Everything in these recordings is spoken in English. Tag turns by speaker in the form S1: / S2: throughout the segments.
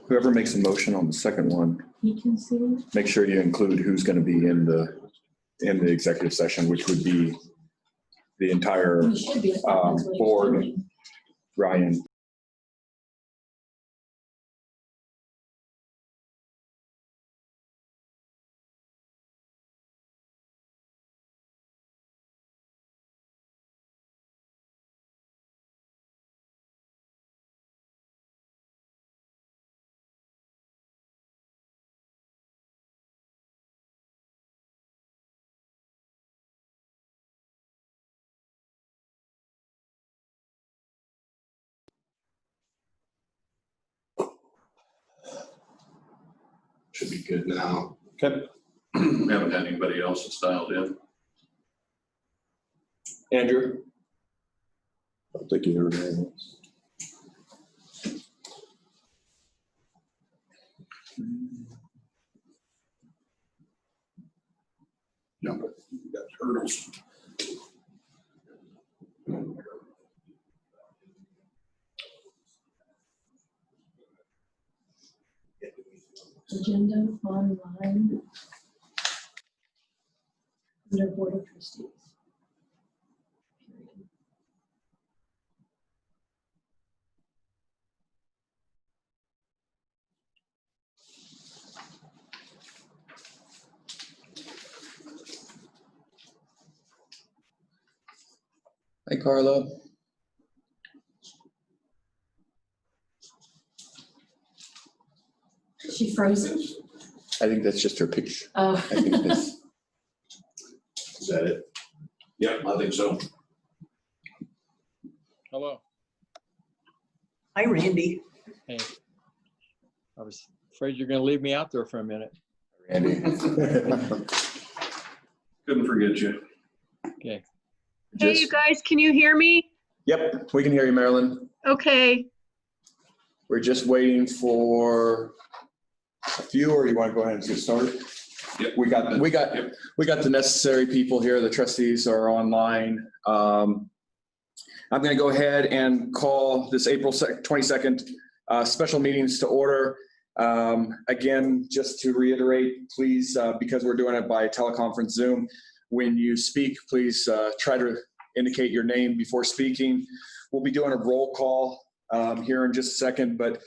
S1: Whoever makes a motion on the second one,
S2: He can see it.
S1: make sure you include who's going to be in the executive session, which would be the entire
S2: He should be. I thought that's what he was
S1: board.
S2: doing.
S1: Ryan.
S3: Should be good now.
S1: Okay.
S3: Haven't had anybody else that's dialed in.
S1: Andrew? I don't think you heard anything.
S3: No, but you got hurdles.
S2: Agenda online. Under Board of Trustees. Period.
S1: Hi, Carla.
S2: Is she frozen?
S1: I think that's just her picture.
S2: Oh.
S1: I think this.
S3: Is that it? Yep, I think so.
S4: Hello.
S5: Hi, Randy.
S4: Hey. I was afraid you're going to leave me out there for a minute.
S1: Randy.
S3: Couldn't forget you.
S4: Okay.
S6: Hey, you guys, can you hear me?
S1: Yep, we can hear you, Marilyn.
S6: Okay.
S1: We're just waiting for a few, or you want to go ahead and get started?
S3: Yep.
S1: We got the necessary people here. The trustees are online. I'm going to go ahead and call this April 22nd special meetings to order. Again, just to reiterate, please, because we're doing it by teleconference Zoom, when you speak, please try to indicate your name before speaking. We'll be doing a roll call here in just a second, but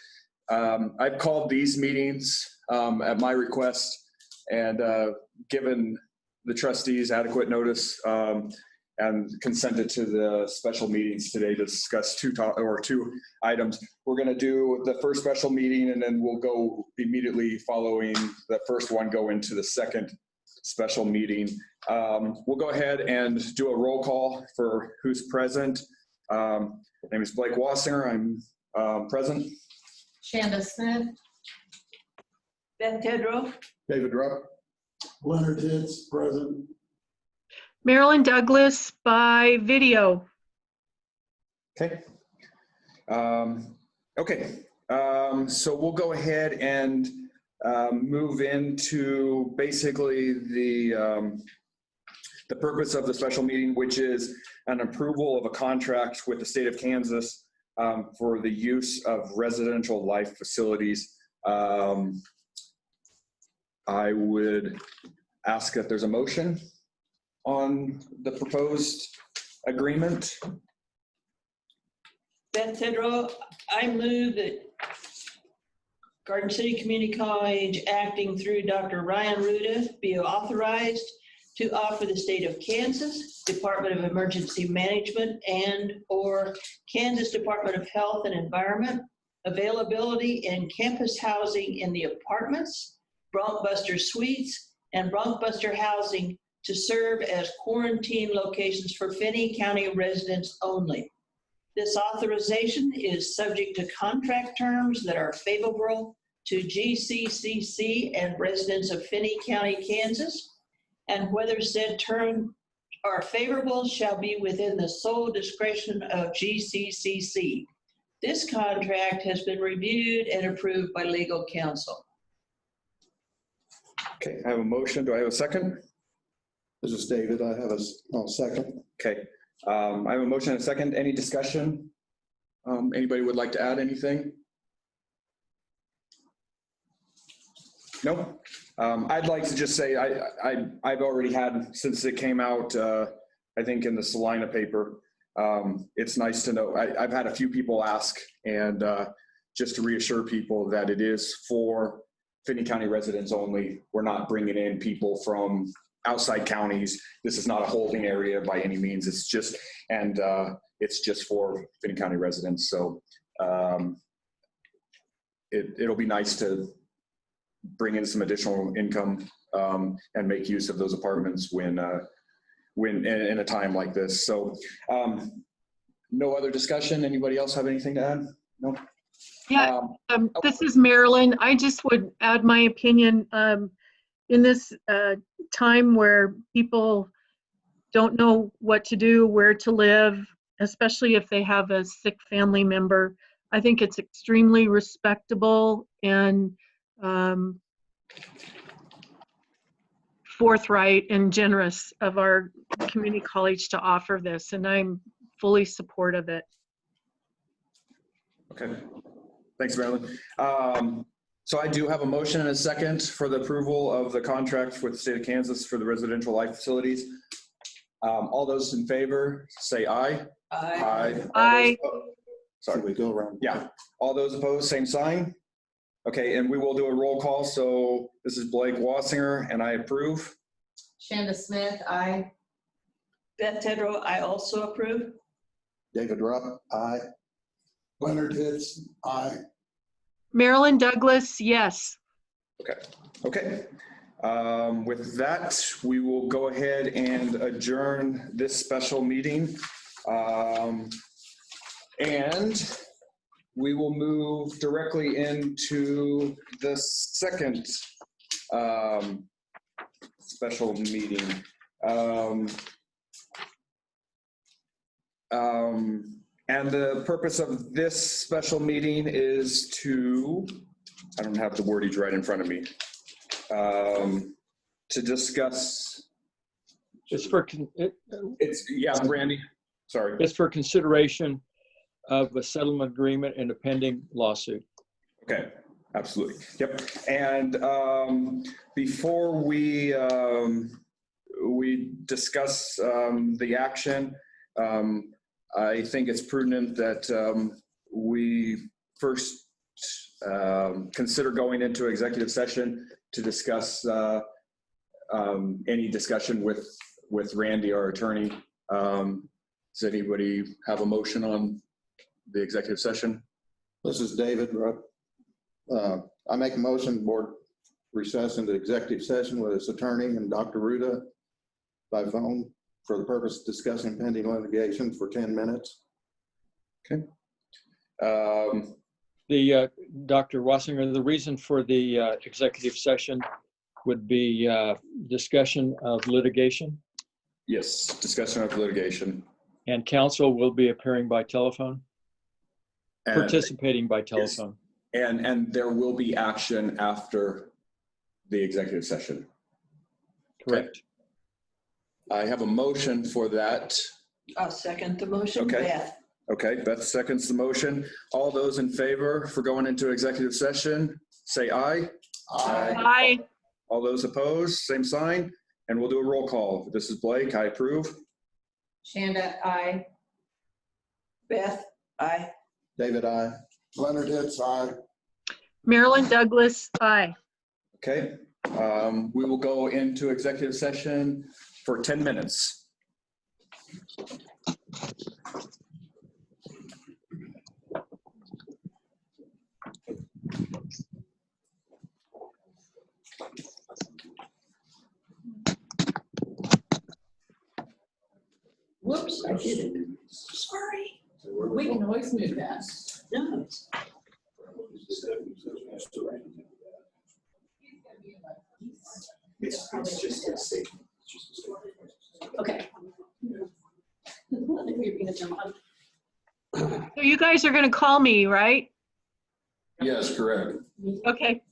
S1: I've called these meetings at my request and given the trustees adequate notice and consented to the special meetings today to discuss two items. We're going to do the first special meeting, and then we'll go immediately following the first one, go into the second special meeting. We'll go ahead and do a roll call for who's present. My name is Blake Wassinger. I'm present.
S2: Shanda Smith.
S5: Beth Tedrow.
S1: David Rupp.
S3: Leonard Hitz, present.
S6: Marilyn Douglas by video.
S1: Okay. So we'll go ahead and move into basically the purpose of the special meeting, which is an approval of a contract with the state of Kansas for the use of residential life facilities. I would ask that there's a motion on the proposed agreement.
S5: Beth Tedrow, I move that Garden City Community College, acting through Dr. Ryan Ruda, be authorized to offer the state of Kansas Department of Emergency Management and/or Kansas Department of Health and Environment availability and campus housing in the apartments, Bronc-Buster Suites, and Bronc-Buster housing to serve as quarantine locations for Finney County residents only. This authorization is subject to contract terms that are favorable to GCCC and residents of Finney County, Kansas, and whether said terms are favorable shall be within the sole discretion of GCCC. This contract has been reviewed and approved by legal counsel.
S1: Okay, I have a motion. Do I have a second?
S7: This is David. I have a second.
S1: Okay, I have a motion and a second. Any discussion? Anybody would like to add anything? Nope. I'd like to just say, I've already had, since it came out, I think in the Salina paper, it's nice to know, I've had a few people ask, and just to reassure people that it is for Finney County residents only. We're not bringing in people from outside counties. This is not a holding area by any means. It's just for Finney County residents. So it'll be nice to bring in some additional income and make use of those apartments when in a time like this. So no other discussion. Anybody else have anything to add? No.
S6: Yeah, this is Marilyn. I just would add my opinion. In this time where people don't know what to do, where to live, especially if they have a sick family member, I think it's extremely respectable and forthright and generous of our community college to offer this, and I'm fully supportive of it.
S1: Okay. Thanks, Marilyn. So I do have a motion and a second for the approval of the contract with the state of Kansas for the residential life facilities. All those in favor, say aye.
S5: Aye.
S6: Aye.
S7: Should we go around?
S1: Yeah. All those opposed, same sign. Okay, and we will do a roll call. So this is Blake Wassinger, and I approve.
S2: Shanda Smith, aye.
S5: Beth Tedrow, I also approve.
S7: David Rupp, aye. Leonard Hitz, aye.
S6: Marilyn Douglas, yes.
S1: Okay. With that, we will go ahead and adjourn this special meeting. And we will move directly into the second special meeting. And the purpose of this special meeting is to, I don't have the wordage right in front of me, to discuss, Randy, sorry.
S4: It's for consideration of a settlement agreement and a pending lawsuit.
S1: Okay, absolutely. Yep. And before we discuss the action, I think it's prudent that we first consider going into executive session to discuss any discussion with Randy, our attorney. Does anybody have a motion on the executive session?
S7: This is David Rupp. I make a motion, board recess into executive session with his attorney and Dr. Ruda by phone for the purpose of discussing pending litigation for 10 minutes.
S1: Okay.
S4: Dr. Wassinger, the reason for the executive session would be discussion of litigation.
S1: Yes, discussion of litigation.
S4: And counsel will be appearing by telephone,
S1: And,
S4: participating by telephone.
S1: yes, and there will be action after the executive session.
S4: Correct.
S1: I have a motion for that.
S5: I'll second the motion.
S1: Okay.
S5: Beth.
S1: Okay, Beth seconds the motion. All those in favor for going into executive session, say aye.
S6: Aye.
S1: All those opposed, same sign. And we'll do a roll call. This is Blake, I approve.
S2: Shanda, aye.
S5: Beth, aye.
S7: David, aye. Leonard Hitz, aye.
S6: Marilyn Douglas, aye.
S1: Okay, we will go into executive session for 10 minutes.
S2: Whoops, I did it. Sorry. We can always move that.
S5: No.
S1: It's just a statement.
S2: Okay. You're gonna jump on.
S6: So you guys are going to call me, right?
S3: Yes, correct.
S6: Okay.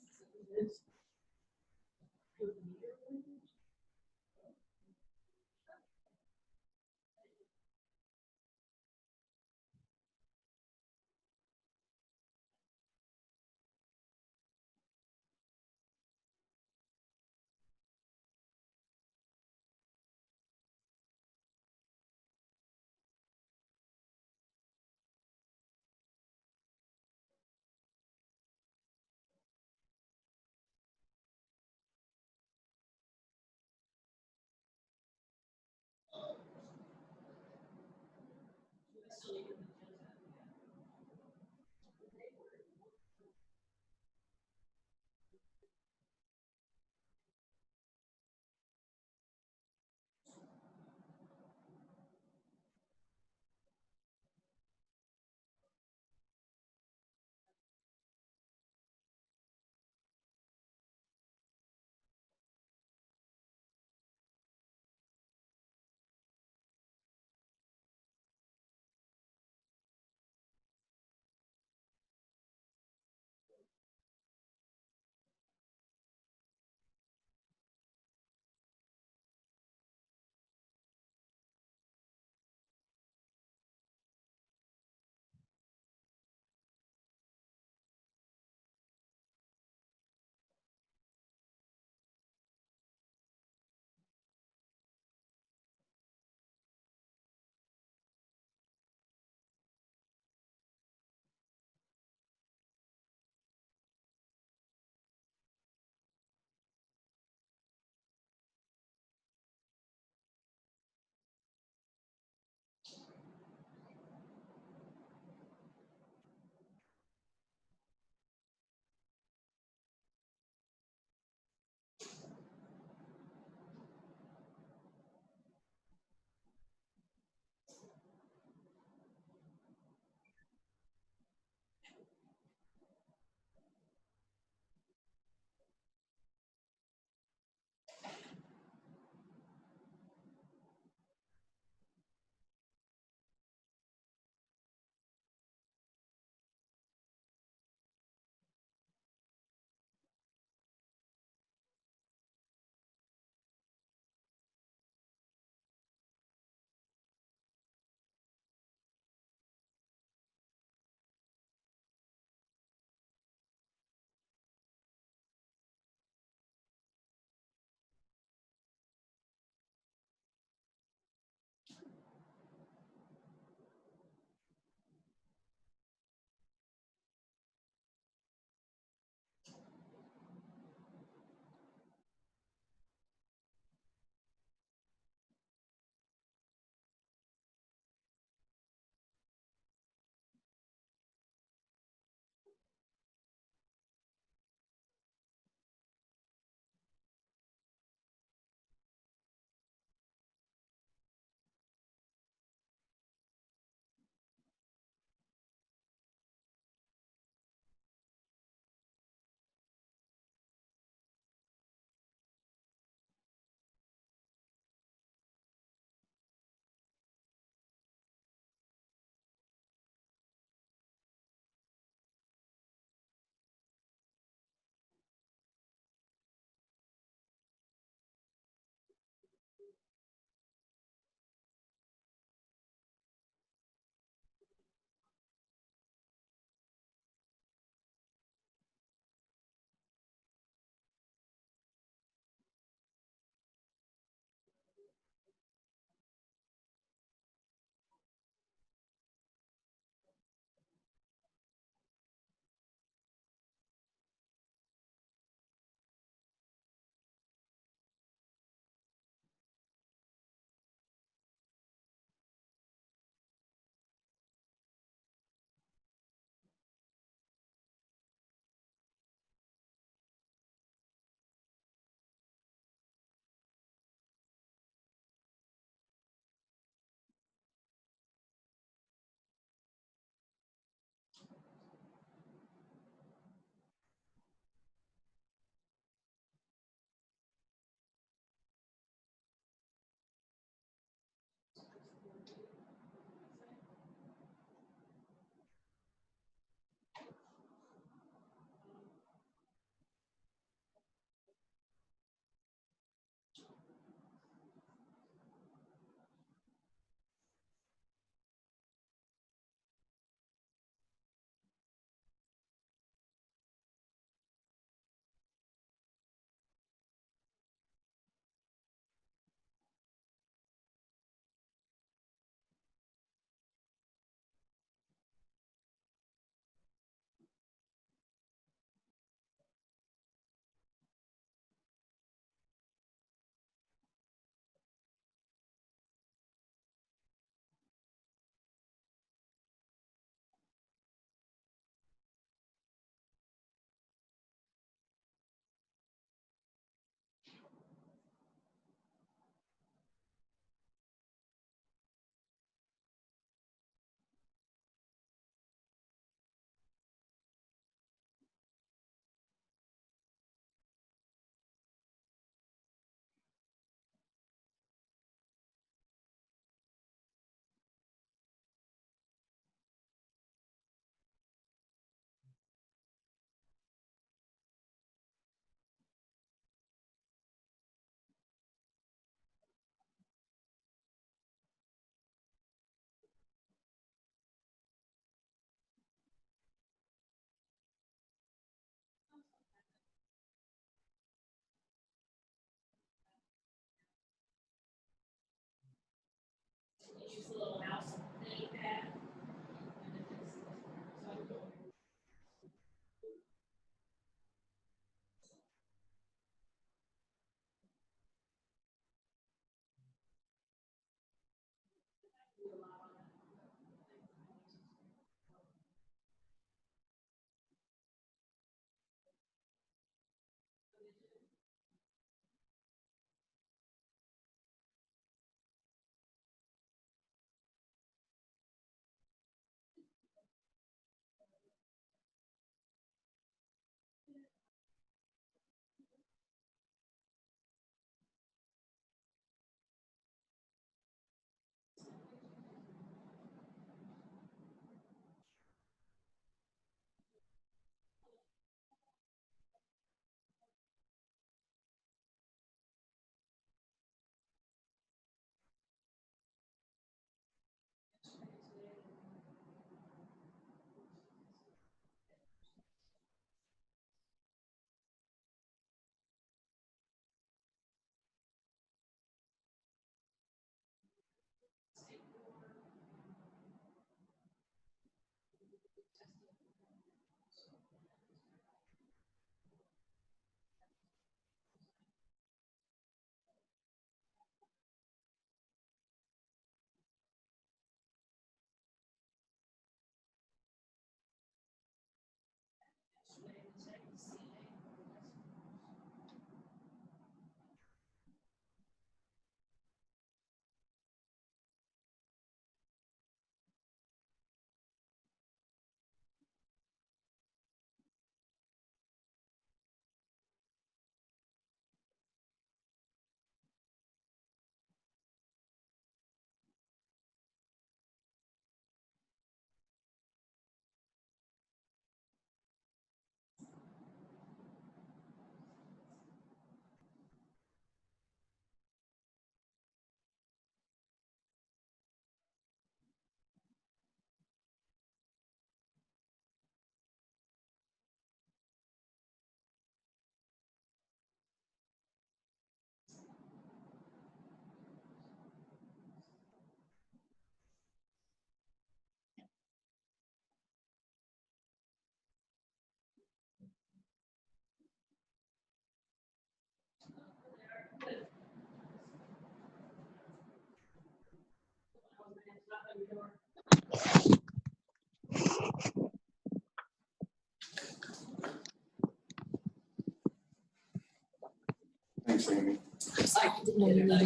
S7: Thanks, Amy.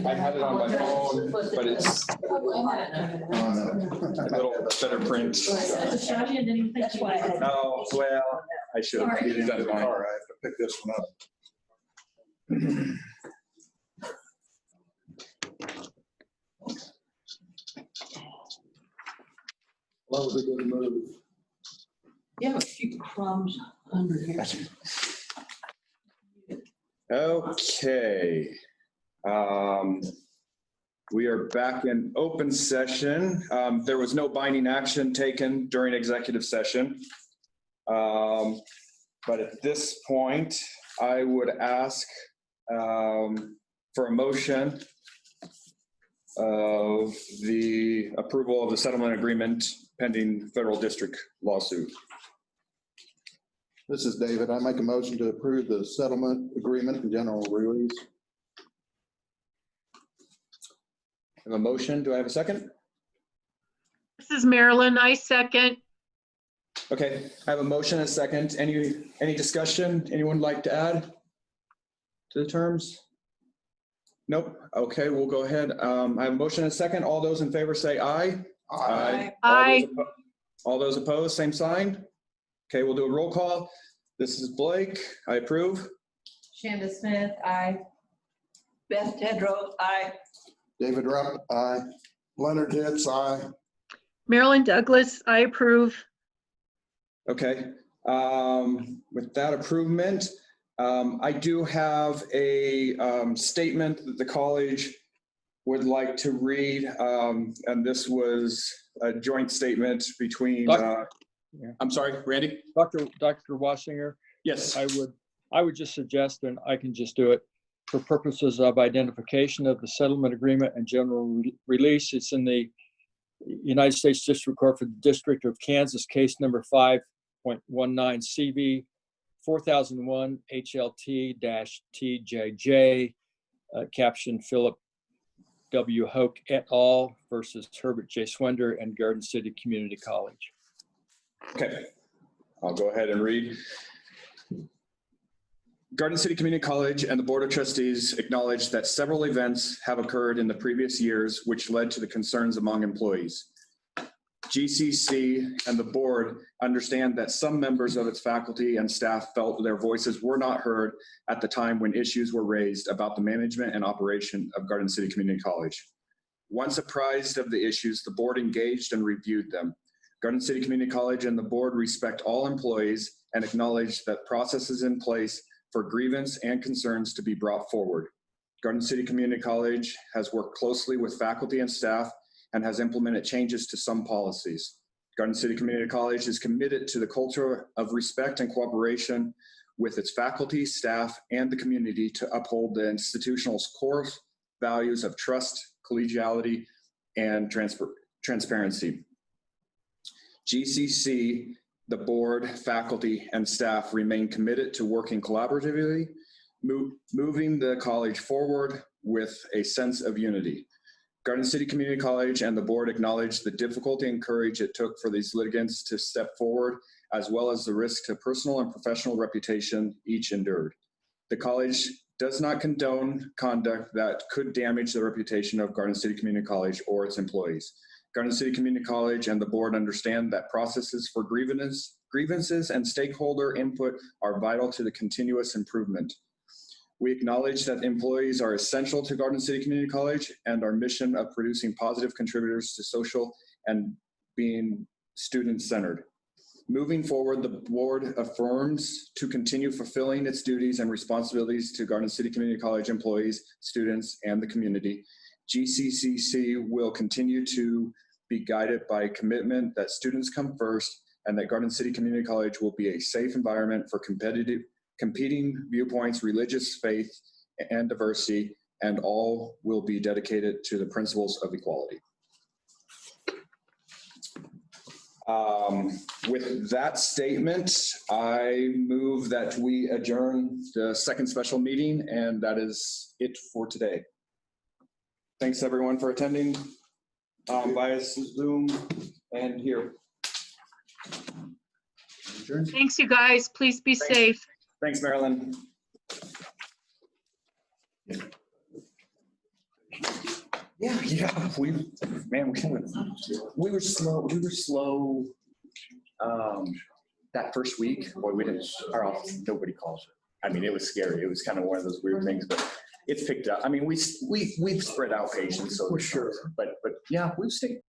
S1: I had it on my phone, but it's a little better print.
S5: That's why I had.
S1: Oh, well, I should have.
S7: Get into the car, I have to pick this one up. What was a good move?
S2: You have a few crumbs under here.
S1: Okay. We are back in open session. There was no binding action taken during executive session. But at this point, I would ask for a motion of the approval of the settlement agreement pending federal district lawsuit.
S7: This is David. I make a motion to approve the settlement agreement and general release.
S1: I have a motion. Do I have a second?
S6: This is Marilyn. I second.
S1: Okay, I have a motion and a second. Any discussion? Anyone like to add to the terms? Nope. Okay, we'll go ahead. I have a motion and a second. All those in favor say aye.
S6: Aye.
S1: All those opposed, same sign. Okay, we'll do a roll call. This is Blake. I approve.
S2: Shanda Smith, aye.
S5: Beth Tedrow, aye.
S7: David Rupp, aye. Leonard Hitz, aye.
S6: Marilyn Douglas, I approve.
S1: Okay, with that approval, I do have a statement that the college would like to read, and this was a joint statement between, I'm sorry, Randy?
S4: Dr. Wassinger,
S1: Yes.
S4: I would just suggest, and I can just do it, for purposes of identification of the settlement agreement and general release. It's in the United States District Court for the District of Kansas, case number 5.19 CV 4001 HLT-TJJ, caption Philip W. Hoke et al. Versus Herbert J. Swender and Garden City Community College.
S1: Okay, I'll go ahead and read. Garden City Community College and the Board of Trustees acknowledge that several events have occurred in the previous years which led to the concerns among employees. GCC and the board understand that some members of its faculty and staff felt their voices were not heard at the time when issues were raised about the management and operation of Garden City Community College. Once apprised of the issues, the board engaged and reviewed them. Garden City Community College and the board respect all employees and acknowledge that processes in place for grievance and concerns to be brought forward. Garden City Community College has worked closely with faculty and staff and has implemented changes to some policies. Garden City Community College is committed to the culture of respect and cooperation with its faculty, staff, and the community to uphold the institutional's core values of trust, collegiality, and transparency. GCC, the board, faculty, and staff remain committed to working collaboratively, moving the college forward with a sense of unity. Garden City Community College and the board acknowledge the difficulty and courage it took for these litigants to step forward, as well as the risk to personal and professional reputation each endured. The college does not condone conduct that could damage the reputation of Garden City Community College or its employees. Garden City Community College and the board understand that processes for grievances and stakeholder input are vital to the continuous improvement. We acknowledge that employees are essential to Garden City Community College and our mission of producing positive contributors to social and being student-centered. Moving forward, the board affirms to continue fulfilling its duties and responsibilities to Garden City Community College employees, students, and the community. GCCC will continue to be guided by commitment that students come first and that Garden City Community College will be a safe environment for competing viewpoints, religious faith, and diversity, and all will be dedicated to the principles of equality. With that statement, I move that we adjourn the second special meeting, and that is it for today. Thanks everyone for attending via Zoom and here. Adjourn.
S6: Thanks, you guys. Please be
S1: Thanks.
S6: safe.
S1: Thanks, Marilyn. Yeah, we were slow. That first week, boy, we didn't, our office, nobody calls it. I mean, it was scary. It was kind of one of those weird things, but it's picked up. I mean, we've spread out patients, so. For sure. But yeah, we've stayed